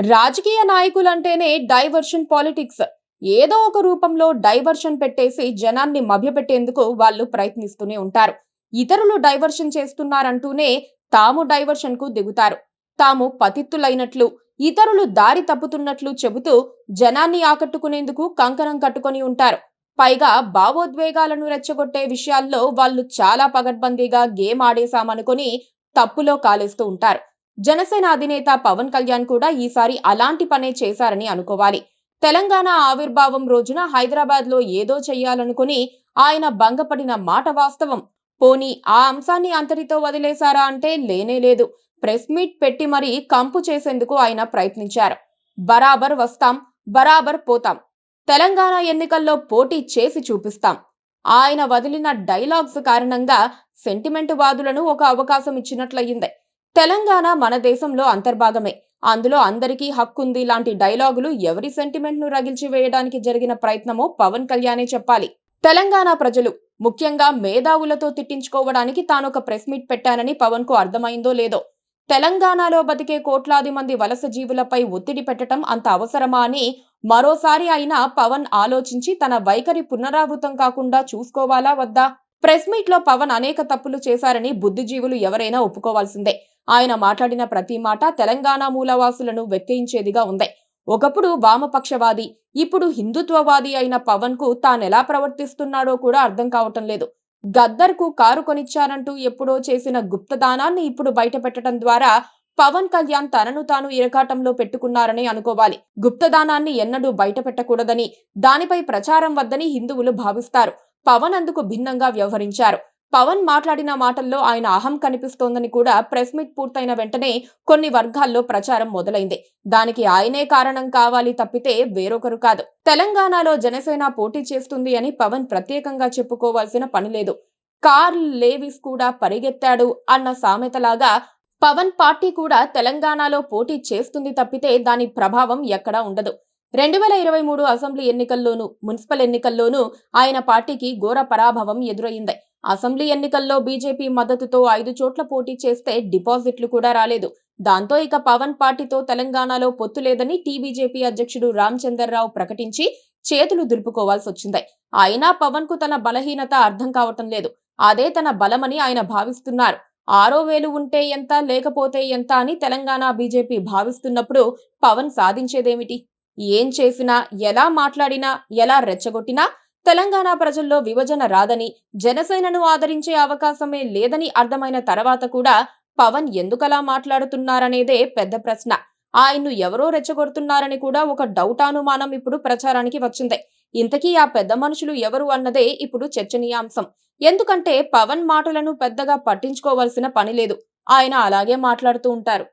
రాజకీయ నాయకులంటేనే diversion politics. ఏదో ఒక రూపంలో డైవర్షన్ పెట్టేసి జనాన్ని మభ్యపెట్టేందుకు వాళ్ళు ప్రయత్నిస్తూనే ఉంటారు. ఇతరులు డైవర్షన్ చేస్తున్నారంటూనే తాము డైవర్షన్ కు దిగుతారు. తాము పతిత్తులైనట్లు, ఇతరులు దారి తప్పుతున్నట్లు చెబుతూ జనాన్ని ఆకట్టుకునేందుకు కంకణం కట్టుకొని ఉంటారు. పైగా భావోద్వేగాలను రెచ్చగొట్టే విషయాల్లో వాళ్ళు చాలా పగడ్బందీగా గేమ్ ఆడేశామనుకొని తప్పులో కాలేస్తూ ఉంటారు. జనసేన అధినేత పవన్ కళ్యాణ్ కూడా ఈసారి అలాంటి పనే చేశారని అనుకోవాలి. తెలంగాణ ఆవిర్భావం రోజున హైదరాబాద్ లో ఏదో చెయ్యాలనుకుని ఆయన భంగపడిన మాట వాస్తవం. పోనీ ఆ అంశాన్ని అంతటితో వదిలేశారా అంటే లేనే లేదు. ప్రెస్ మీట్ పెట్టి మరీ కంపు చేసేందుకు ఆయన ప్రయత్నించారు. బరాబర్ వస్తాం, బరాబర్ పోతాం, తెలంగాణ ఎన్నికల్లో పోటీ చేసి చూపిస్తాం. ఆయన వదిలిన డైలాగ్స్ కారణంగా సెంటిమెంట్ వాదులను ఒక అవకాశం ఇచ్చినట్లయింది. తెలంగాణ మన దేశంలో అంతర్భాగమే, అందులో అందరికీ హక్కుంది లాంటి డైలాగులు ఎవరి సెంటిమెంట్ ను రగిల్చి వేయడానికి జరిగిన ప్రయత్నమో పవన్ కళ్యాణే చెప్పాలి. తెలంగాణ ప్రజలు, ముఖ్యంగా మేధావులతో తిట్టించుకోవడానికి తానొక ప్రెస్ మీట్ పెట్టానని పవన్ కు అర్థమైందో లేదో. తెలంగాణలో బతికే కోట్లాది మంది వలస జీవులపై ఒత్తిడి పెట్టడం అంత అవసరమా అని మరోసారి అయినా పవన్ ఆలోచించి తన వైఖరి పునరావృతం కాకుండా చూసుకోవాలా వద్దా? ప్రెస్ మీట్ లో పవన్ అనేక తప్పులు చేశారని బుద్ధిజీవులు ఎవరైనా ఒప్పుకోవాల్సిందే. ఆయన మాట్లాడిన ప్రతి మాట తెలంగాణ మూలవాసులను వెక్కిరించేదిగా ఉంది. ఒకప్పుడు వామపక్షవాది, ఇప్పుడు హిందుత్వవాది అయిన పవన్ కు తానెలా ప్రవర్తిస్తున్నాడో కూడా అర్థం కావటం లేదు. గద్దర్ కు కారు కొనిచ్చారంటూ ఎప్పుడో చేసిన గుప్తదానాన్ని ఇప్పుడు బయట పెట్టడం ద్వారా పవన్ కళ్యాణ్ తనను తాను ఇరకాటంలో పెట్టుకున్నారని అనుకోవాలి. గుప్తదానాన్ని ఎన్నడూ బయట పెట్టకూడదని, దానిపై ప్రచారం వద్దని హిందువులు భావిస్తారు. పవన్ అందుకు భిన్నంగా వ్యవహరించారు. పవన్ మాట్లాడిన మాటల్లో ఆయన అహం కనిపిస్తోందని కూడా ప్రెస్ మీట్ పూర్తయిన వెంటనే కొన్ని వర్గాల్లో ప్రచారం మొదలైంది. దానికి ఆయనే కారణం కావాలి తప్పితే వేరొకరు కాదు. తెలంగాణలో జనసేన పోటీ చేస్తుంది అని పవన్ ప్రత్యేకంగా చెప్పుకోవాల్సిన పని లేదు. కార్ల్ లేవిస్ కూడా పరిగెత్తాడు అన్న సామెతలాగా పవన్ పార్టీ కూడా తెలంగాణలో పోటీ చేస్తుంది తప్పితే దాని ప్రభావం ఎక్కడా ఉండదు. 2023 అసెంబ్లీ ఎన్నికల్లోనూ, మున్సిపల్ ఎన్నికల్లోనూ ఆయన పార్టీకి ఘోర పరాభవం ఎదురయ్యింది. అసెంబ్లీ ఎన్నికల్లో బీజేపీ మద్దతుతో 5 చోట్ల పోటీ చేస్తే డిపాజిట్లు కూడా రాలేదు. దాంతో ఇక పవన్ పార్టీతో తెలంగాణలో పొత్తు లేదని టీబీజేపీ అధ్యక్షుడు రామచందర్రావు ప్రకటించి చేతులు దులుపుకోవాల్సి వచ్చింది. అయినా పవన్ కు తన బలహీనత అర్థం కావటం లేదు. అదే తన బలమని ఆయన భావిస్తున్నారు. 6 వేలు ఉంటే ఎంత, లేకపోతే ఎంత అని తెలంగాణ బీజేపీ భావిస్తున్నప్పుడు పవన్ సాధించేదేమిటి? ఏం చేసినా, ఎలా మాట్లాడినా, ఎలా రెచ్చగొట్టినా తెలంగాణ ప్రజల్లో విభజన రాదని, జనసేనను ఆదరించే అవకాశమే లేదని అర్థమైన తర్వాత కూడా పవన్ ఎందుకలా మాట్లాడుతున్నారనేదే పెద్ద ప్రశ్న. ఆయన్ను ఎవరో రెచ్చగొడుతున్నారని కూడా ఒక డౌటానుమానం ఇప్పుడు ప్రచారానికి వచ్చింది. ఇంతకీ ఆ పెద్ద మనుషులు ఎవరు అన్నదే ఇప్పుడు చర్చనీయాంశం. ఎందుకంటే పవన్ మాటలను పెద్దగా పట్టించుకోవాల్సిన పని లేదు. ఆయన అలాగే మాట్లాడుతూ ఉంటారు.